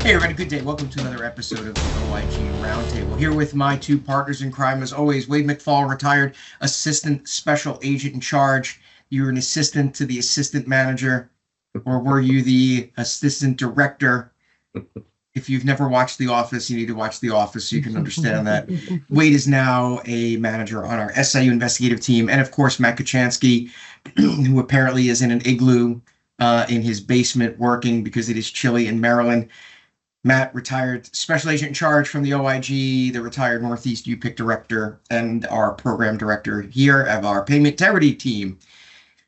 Hey everybody, good day. Welcome to another episode of the OIG Roundtable. Here with my two partners in crime, as always, Wade McFall, retired assistant special agent in charge. You were an assistant to the assistant manager, or were you the assistant director? If you've never watched The Office, you need to watch The Office so you can understand that. Wade is now a manager on our SIU investigative team. And of course, Matt Kachansky, who apparently is in an igloo in his basement working because it is chilly in Maryland. Matt, retired special agent in charge from the OIG, the retired Northeast UPIC director, and our program director here of our payment integrity team.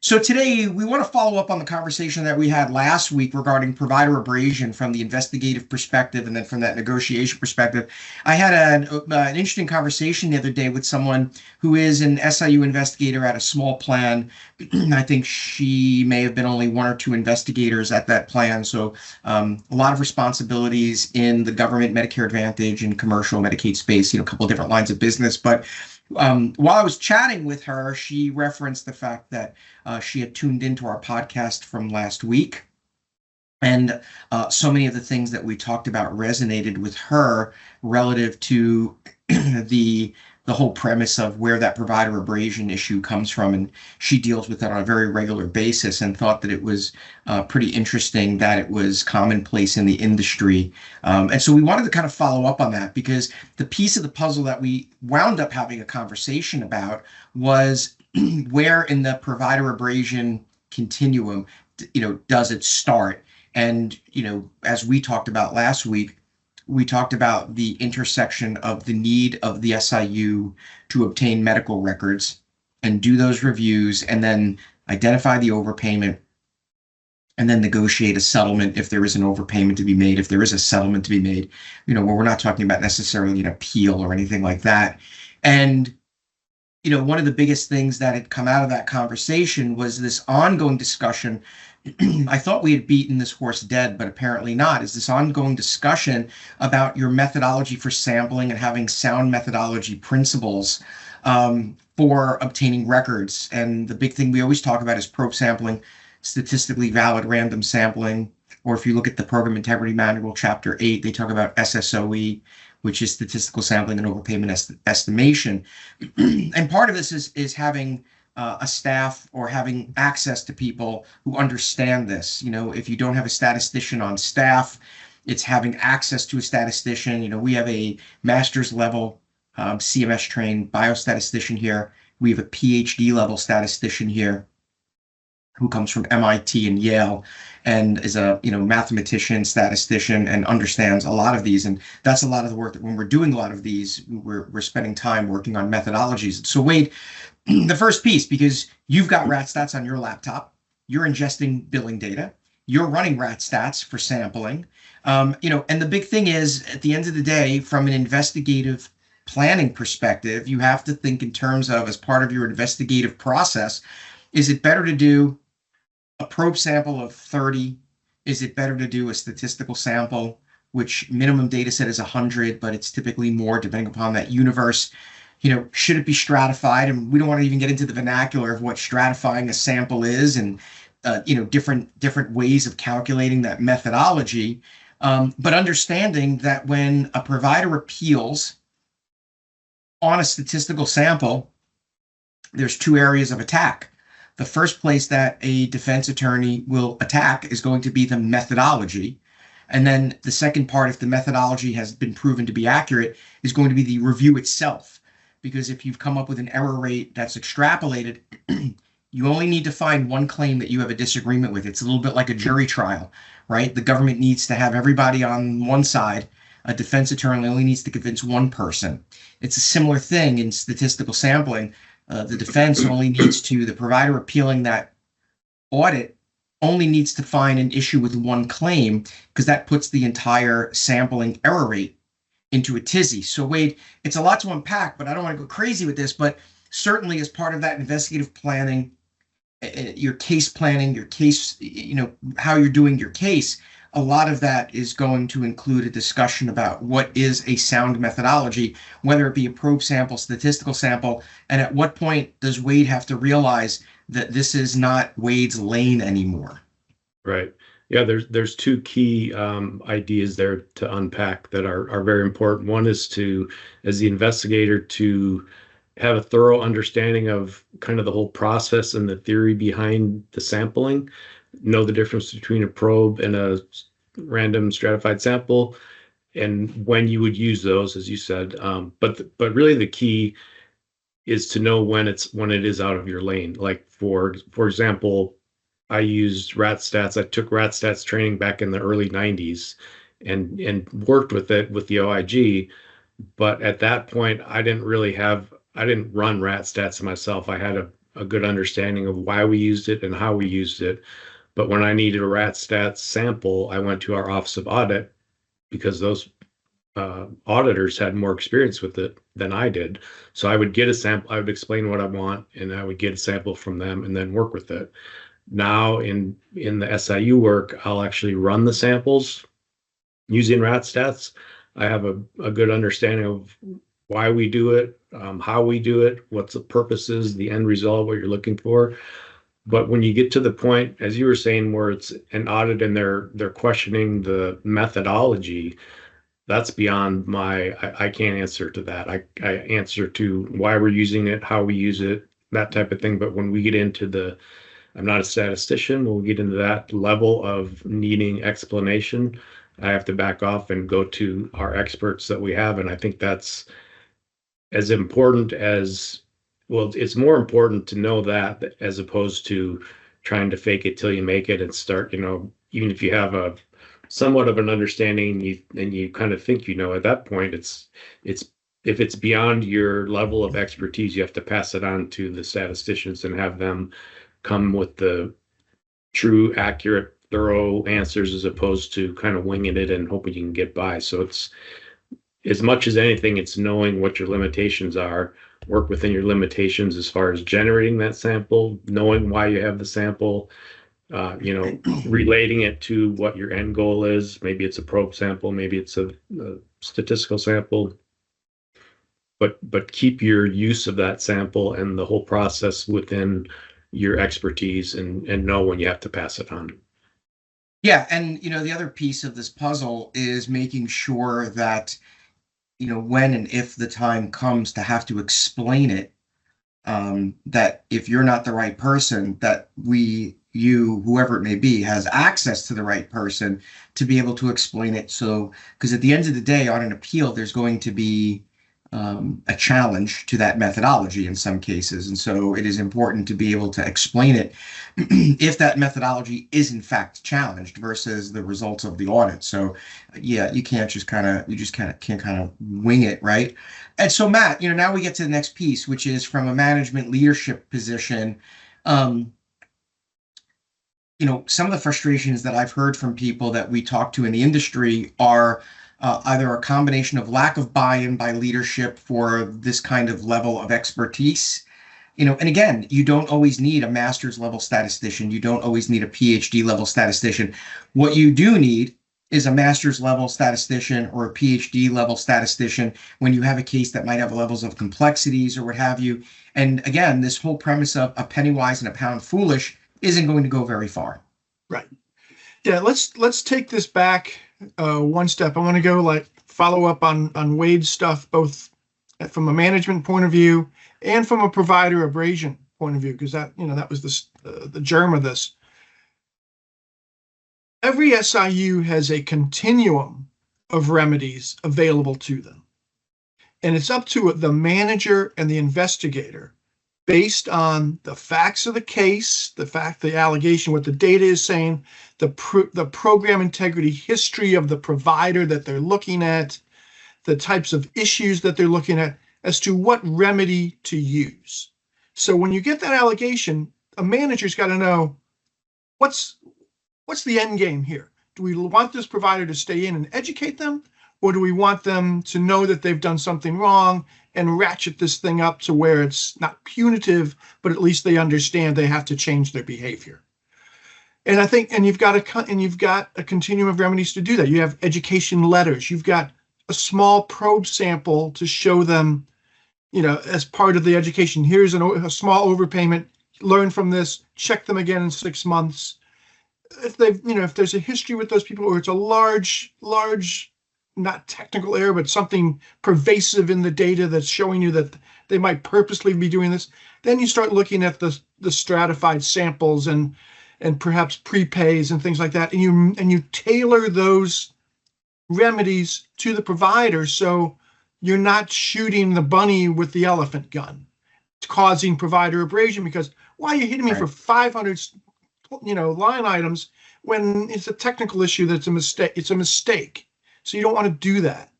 So today we want to follow up on the conversation that we had last week regarding provider abrasion from the investigative perspective and then from that negotiation perspective. I had an interesting conversation the other day with someone who is an SIU investigator at a small plan. I think she may have been only one or two investigators at that plan. So a lot of responsibilities in the government, Medicare Advantage, and commercial Medicaid space, a couple of different lines of business. But while I was chatting with her, she referenced the fact that she had tuned into our podcast from last week. And so many of the things that we talked about resonated with her relative to the whole premise of where that provider abrasion issue comes from. And she deals with that on a very regular basis and thought that it was pretty interesting that it was commonplace in the industry. And so we wanted to kind of follow up on that because the piece of the puzzle that we wound up having a conversation about was where in the provider abrasion continuum, does it start? And, as we talked about last week, we talked about the intersection of the need of the SIU to obtain medical records and do those reviews and then identify the overpayment and then negotiate a settlement if there is an overpayment to be made, if there is a settlement to be made, where we're not talking about necessarily an appeal or anything like that. And, one of the biggest things that had come out of that conversation was this ongoing discussion. I thought we had beaten this horse dead, but apparently not, is this ongoing discussion about your methodology for sampling and having sound methodology principles for obtaining records. And the big thing we always talk about is probe sampling, statistically valid random sampling, or if you look at the Program Integrity Manual, Chapter 8, they talk about SSOE, which is statistical sampling and overpayment estimation. And part of this is having a staff or having access to people who understand this. If you don't have a statistician on staff, it's having access to a statistician. We have a master's level CMS trained biostatistician here. We have a PhD level statistician here who comes from MIT and Yale and is a mathematician, statistician, and understands a lot of these. And that's a lot of the work that when we're doing a lot of these, we're spending time working on methodologies. So Wade, the first piece, because you've got rat stats on your laptop, you're ingesting billing data, you're running rat stats for sampling, and the big thing is at the end of the day, from an investigative planning perspective, you have to think in terms of, as part of your investigative process, is it better to do a probe sample of 30? Is it better to do a statistical sample, which minimum data set is 100, but it's typically more depending upon that universe? Should it be stratified? And we don't want to even get into the vernacular of what stratifying a sample is and, different ways of calculating that methodology. But understanding that when a provider appeals on a statistical sample, there's two areas of attack. The first place that a defense attorney will attack is going to be the methodology. And then the second part, if the methodology has been proven to be accurate, is going to be the review itself. Because if you've come up with an error rate that's extrapolated, you only need to find one claim that you have a disagreement with. It's a little bit like a jury trial, right? The government needs to have everybody on one side. A defense attorney only needs to convince one person. It's a similar thing in statistical sampling. The defense only needs to, the provider appealing that audit only needs to find an issue with one claim, because that puts the entire sampling error rate into a tizzy. So Wade, it's a lot to unpack, but I don't want to go crazy with this, but certainly as part of that investigative planning, your case planning, your case, how you're doing your case, a lot of that is going to include a discussion about what is a sound methodology, whether it be a probe sample, statistical sample, and at what point does Wade have to realize that this is not Wade's lane anymore. Right. Yeah, there's two key ideas there to unpack that are very important. One is to, as the investigator, to have a thorough understanding of kind of the whole process and the theory behind the sampling, know the difference between a probe and a random stratified sample, and when you would use those, as you said. But really the key is to know when it is out of your lane. Like for example, I used rat stats. I took rat stats training back in the early 90s and worked with it with the OIG. But at that point, I didn't run rat stats myself. I had a good understanding of why we used it and how we used it. But when I needed a rat stats sample, I went to our Office of Audit because those auditors had more experience with it than I did. So I would get a sample, I would explain what I want, and I would get a sample from them and then work with it. Now in the SIU work, I'll actually run the samples using rat stats. I have a good understanding of why we do it, how we do it, what's the purposes, the end result, what you're looking for. But when you get to the point, as you were saying, where it's an audit and they're questioning the methodology, that's beyond I can't answer to that. I answer to why we're using it, how we use it, that type of thing. But when we get into I'm not a statistician, when we get into that level of needing explanation, I have to back off and go to our experts that we have. And I think that's as important as, well, it's more important to know that as opposed to trying to fake it till you make it and start, even if you have a somewhat of an understanding, you kind of think, at that point, it's if it's beyond your level of expertise, you have to pass it on to the statisticians and have them come with the true, accurate, thorough answers as opposed to kind of winging it and hoping you can get by. So it's, as much as anything, it's knowing what your limitations are, work within your limitations as far as generating that sample, knowing why you have the sample, relating it to what your end goal is. Maybe it's a probe sample, maybe it's a statistical sample, but keep your use of that sample and the whole process within your expertise and know when you have to pass it on. Yeah, and the other piece of this puzzle is making sure that when and if the time comes to have to explain it, that if you're not the right person, that you, whoever it may be, has access to the right person to be able to explain it. So, because at the end of the day, on an appeal, there's going to be a challenge to that methodology in some cases. And so it is important to be able to explain it if that methodology is in fact challenged versus the results of the audit. So yeah, you can't just kind of, can't kind of wing it, right? And so Matt, now we get to the next piece, which is from a management leadership position. Some of the frustrations that I've heard from people that we talk to in the industry are either a combination of lack of buy-in by leadership for this kind of level of expertise. And again, you don't always need a master's level statistician. You don't always need a PhD level statistician. What you do need is a master's level statistician or a PhD level statistician when you have a case that might have levels of complexities or what have you. And again, this whole premise of a penny wise and a pound foolish isn't going to go very far. Right. Yeah, let's take this back one step. I want to go follow up on Wade's stuff, both from a management point of view and from a provider abrasion point of view, because that was the germ of this. Every SIU has a continuum of remedies available to them, and it's up to the manager and the investigator, based on the facts of the case, the allegation, what the data is saying, the program integrity history of the provider that they're looking at, the types of issues that they're looking at, as to what remedy to use. So when you get that allegation, a manager's got to know what's the end game here. Do we want this provider to stay in and educate them, or do we want them to know that they've done something wrong and ratchet this thing up to where it's not punitive, but at least they understand they have to change their behavior? And I think, and you've got a continuum of remedies to do that. You have education letters. You've got a small probe sample to show them, as part of the education. Here's a small overpayment. Learn from this. Check them again in 6 months. if they've, if there's a history with those people, or it's a large, not technical error, but something pervasive in the data that's showing you that they might purposely be doing this, then you start looking at the stratified samples and perhaps prepays and things like that, and you tailor those remedies to the provider, so you're not shooting the bunny with the elephant gun. It's causing provider abrasion, because why are you hitting me for 500 line items when it's a technical issue that's a mistake? It's a mistake. So you don't want to do that.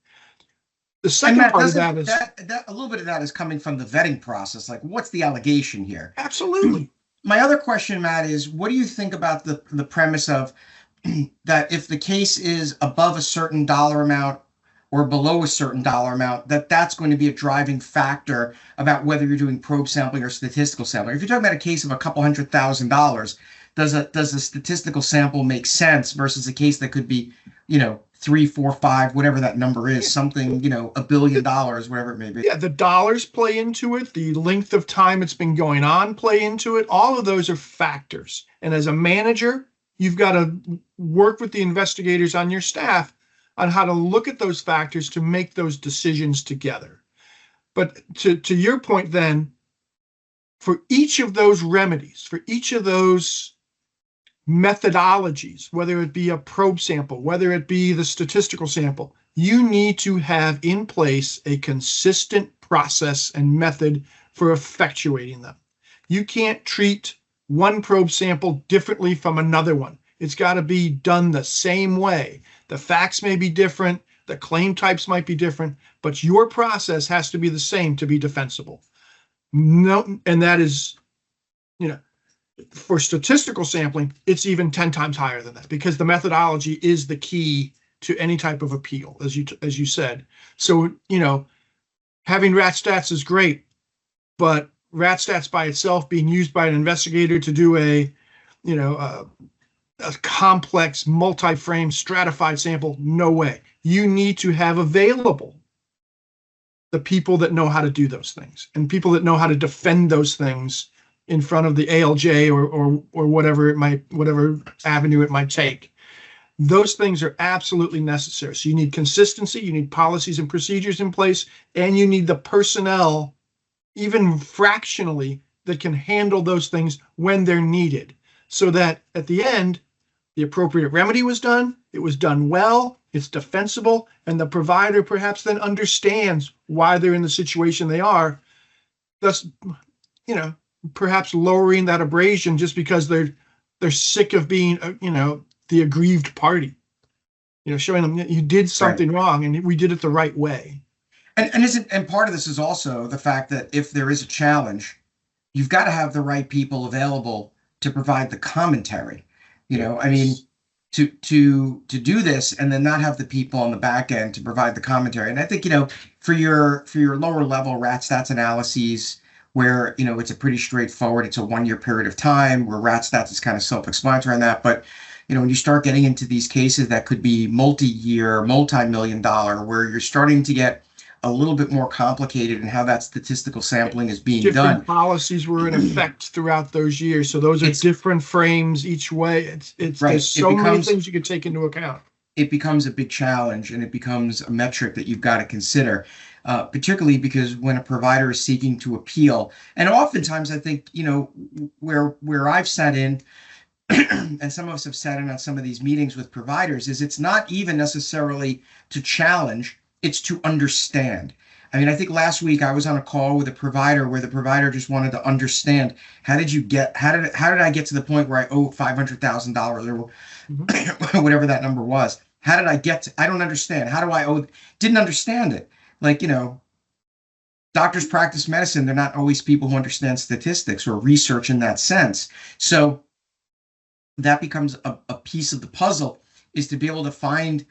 The second Matt, part of that is that a little bit of that is coming from the vetting process. Like, what's the allegation here? absolutely. My other question, Matt, is what do you think about the premise of that if the case is above a certain dollar amount or below a certain dollar amount, that's going to be a driving factor about whether you're doing probe sampling or statistical sampling? If you're talking about a case of a couple $100,000, does a statistical sample make sense versus a case that could be, 3, 4, 5, whatever that number is, something, $1 billion, whatever it may be. Yeah, the dollars play into it. The length of time it's been going on play into it. All of those are factors. And as a manager, you've got to work with the investigators on your staff on how to look at those factors to make those decisions together. But to your point then, for each of those remedies, for each of those methodologies, whether it be a probe sample, whether it be the statistical sample, you need to have in place a consistent process and method for effectuating them. You can't treat one probe sample differently from another one. It's got to be done the same way. The facts may be different, the claim types might be different, but your process has to be the same to be defensible. No, and that is, for statistical sampling, it's even 10 times higher than that, because the methodology is the key to any type of appeal, as you said. So, having rat stats is great, but rat stats by itself being used by an investigator to do a complex multi-frame stratified sample, no way. You need to have available the people that know how to do those things, and people that know how to defend those things in front of the ALJ or whatever avenue it might take. Those things are absolutely necessary. So you need consistency, you need policies and procedures in place, and you need the personnel, even fractionally, that can handle those things when they're needed, so that at the end, the appropriate remedy was done, it was done well, it's defensible, and the provider perhaps then understands why they're in the situation they are, thus, perhaps lowering that abrasion just because they're sick of being, the aggrieved party, showing them you did something wrong and we did it the right way. And part of this is also the fact that if there is a challenge, you've got to have the right people available to provide the commentary. To do this and then not have the people on the back end to provide the commentary. And I think, for your lower level rat stats analyses, where, it's a pretty straightforward, it's a 1-year period of time, where rat stats is kind of self-explanatory on that. But, when you start getting into these cases that could be multi-year, multi-million-dollar, where you're starting to get a little bit more complicated in how that statistical sampling is being different done. Policies were in effect throughout those years. So those are different frames each way. There's so many things you could take into account. It becomes a big challenge, and it becomes a metric that you've got to consider. Particularly because when a provider is seeking to appeal, and oftentimes I think, where I've sat in and some of us have sat in on some of these meetings with providers, is it's not even necessarily to challenge, it's to understand. I mean, I think last week I was on a call with a provider where the provider just wanted to understand, how did I get to the point where I owe $500,000 or whatever that number was? How did I get to, I don't understand. How do I owe, didn't understand it. Like, doctors practice medicine. They're not always people who understand statistics or research in that sense. So that becomes a piece of the puzzle, is to be able to find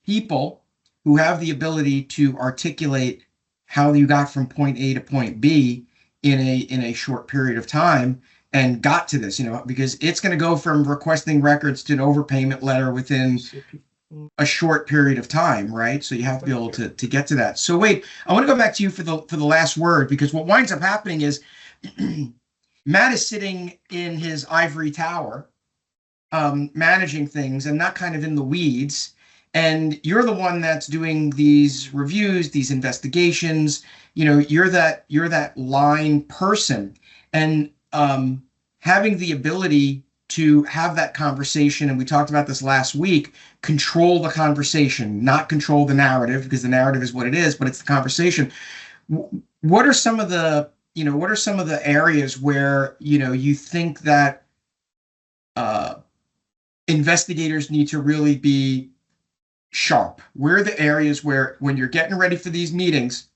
people who have the ability to articulate how you got from point A to point B in a short period of time and got to this, because it's going to go from requesting records to an overpayment letter within a short period of time, right? So you have to be able to get to that. So Wade, I want to go back to you for the last word, because what winds up happening is Matt is sitting in his ivory tower managing things and not kind of in the weeds. And you're the one that's doing these reviews, these investigations. You're that line person, and having the ability to have that conversation. And we talked about this last week. Control the conversation, not control the narrative, because the narrative is what it is, but it's the conversation. What are some of the areas where you think that investigators need to really be sharp? Where are the areas where, when you're getting ready for these meetings,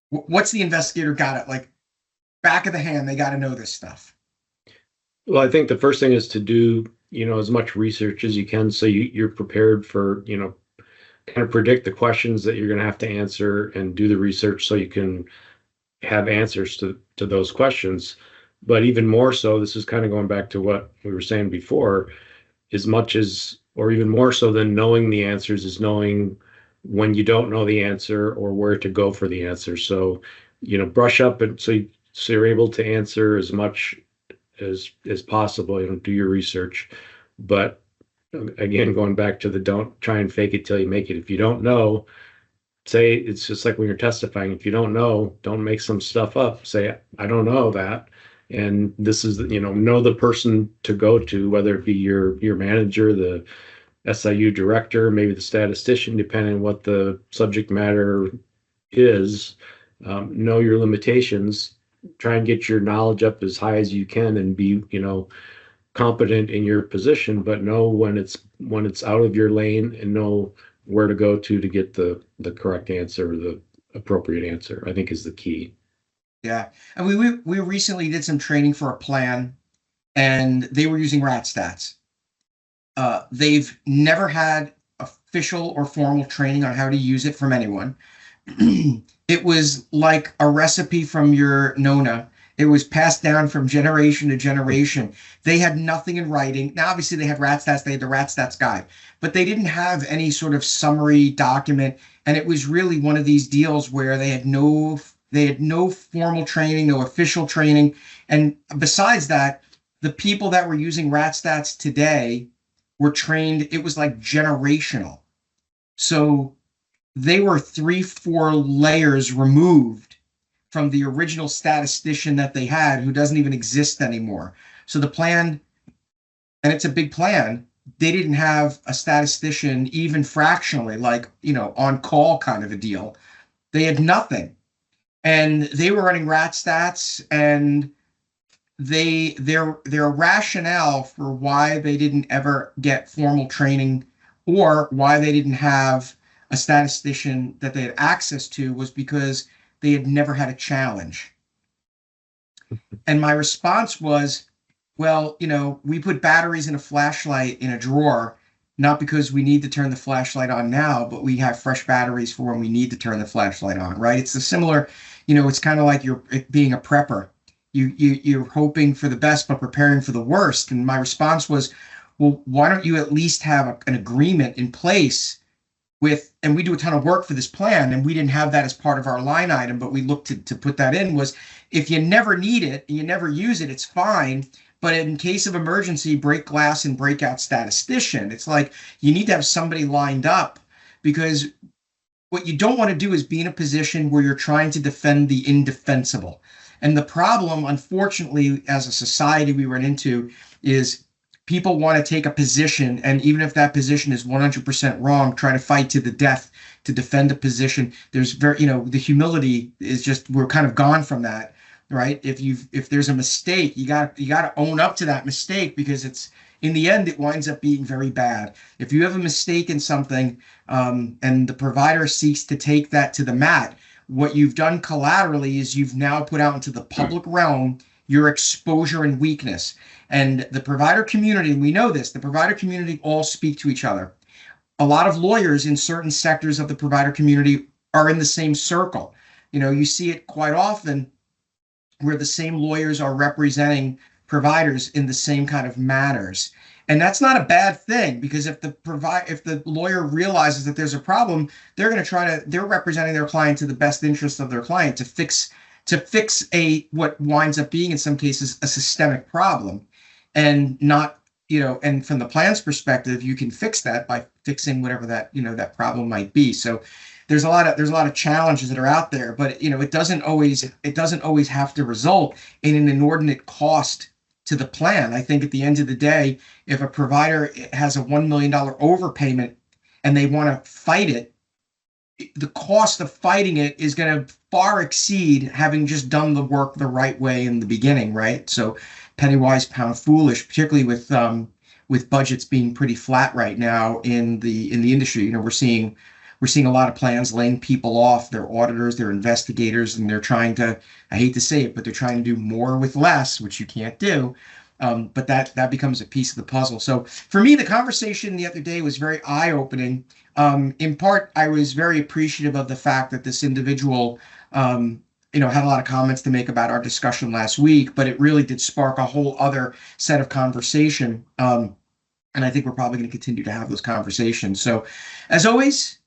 what's the investigator got it like back of the hand? They got to know this stuff. Well, I think the first thing is to do, as much research as you can, so you're prepared for, kind of predict the questions that you're going to have to answer, and do the research so you can have answers to those questions. But even more so, this is kind of going back to what we were saying before, as much as, or even more so than knowing the answers, is knowing when you don't know the answer or where to go for the answer. So, brush up, and so you're able to answer as much as possible, do your research. But again, going back to the don't try and fake it till you make it. If you don't know, say, it's just like when you're testifying. If you don't know, don't make some stuff up. Say, I don't know that. And this is, know the person to go to, whether it be your manager, the SIU director, maybe the statistician, depending on what the subject matter is. Know your limitations. Try and get your knowledge up as high as you can, and be, competent in your position, but know when it's out of your lane, and know where to go to get the correct answer, or the appropriate answer, I think, is the key. Yeah. And we recently did some training for a plan, and they were using rat stats. They've never had official or formal training on how to use it from anyone. It was like a recipe from your Nona. It was passed down from generation to generation. They had nothing in writing. Now, obviously, they had rat stats. They had the rat stats guide, but they didn't have any sort of summary document. And it was really one of these deals where they had no formal training, no official training. And besides that, the people that were using rat stats today were trained. It was like generational. So they were 3-4 layers removed from the original statistician that they had, who doesn't even exist anymore. So the plan, and it's a big plan, they didn't have a statistician even fractionally, like, on call kind of a deal. They had nothing. And they were running rat stats, and their rationale for why they didn't ever get formal training, or why they didn't have a statistician that they had access to, was because they had never had a challenge. And my response was, well, we put batteries in a flashlight in a drawer, not because we need to turn the flashlight on now, but we have fresh batteries for when we need to turn the flashlight on, right? It's a similar, it's kind of like you're being a prepper. You're hoping for the best, but preparing for the worst. And my response was, well, why don't you at least have an agreement in place and we do a ton of work for this plan, and we didn't have that as part of our line item, but we looked to put that in, was, if you never need it and you never use it, it's fine. But in case of emergency, break glass and break out statistician. It's like, you need to have somebody lined up, because what you don't want to do is be in a position where you're trying to defend the indefensible. And the problem, unfortunately, as a society we run into, is people want to take a position, and even if that position is 100% wrong, try to fight to the death to defend a position. There's the humility is just, we're kind of gone from that, right? If there's a mistake, you got to own up to that mistake, because it's, in the end, it winds up being very bad. If you have a mistake in something, and the provider seeks to take that to the mat, what you've done collaterally is you've now put out into the public realm your exposure and weakness. And the provider community, we know this, the provider community all speak to each other. A lot of lawyers in certain sectors of the provider community are in the same circle. You see it quite often, where the same lawyers are representing providers in the same kind of matters. And that's not a bad thing, because if the lawyer realizes that there's a problem, they're representing their client to the best interest of their client, to fix what winds up being, in some cases, a systemic problem, and not and from the plan's perspective, you can fix that by fixing whatever that problem might be. So there's a lot of challenges that are out there, but it doesn't always have to result in an inordinate cost to the plan. I think at the end of the day, if a provider has a $1 million overpayment and they want to fight it, the cost of fighting it is going to far exceed having just done the work the right way in the beginning, right? So penny wise, pound foolish, particularly with budgets being pretty flat right now in the industry. We're seeing a lot of plans laying people off, their auditors, their investigators, and they're trying to, I hate to say it, but they're trying to do more with less, which you can't do. But that becomes a piece of the puzzle. So for me, the conversation the other day was very eye-opening. In part, I was very appreciative of the fact that this individual, had a lot of comments to make about our discussion last week, but it really did spark a whole other set of conversation. And I think we're probably going to continue to have those conversations. So as always,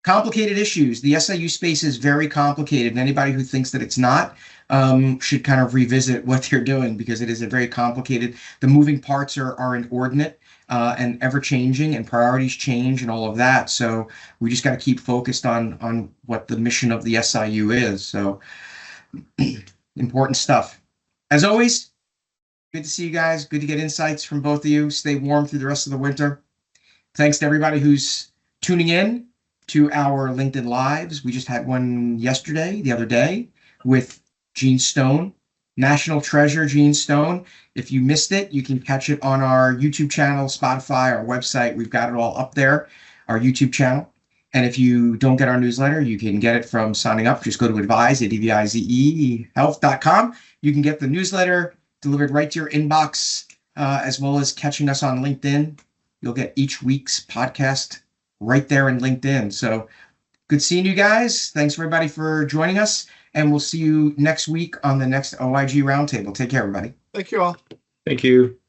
complicated issues. The SIU space is very complicated, and anybody who thinks that it's not should kind of revisit what they're doing, because it is a very complicated. The moving parts are inordinate and ever changing, and priorities change and all of that. So we just got to keep focused on what the mission of the SIU is. So important stuff. As always, good to see you guys. Good to get insights from both of you. Stay warm through the rest of the winter. Thanks to everybody who's tuning in to our LinkedIn Lives. We just had one the other day, with Gene Stone, National Treasure Gene Stone. If you missed it, you can catch it on our YouTube channel, Spotify, our website. We've got it all up there, our YouTube channel. And if you don't get our newsletter, you can get it from signing up. Just go to advise@health.com. You can get the newsletter delivered right to your inbox, as well as catching us on LinkedIn. You'll get each week's podcast right there in LinkedIn. So good seeing you guys. Thanks everybody for joining us, and we'll see you next week on the next OIG Roundtable. Take care, everybody. Thank you all. Thank you.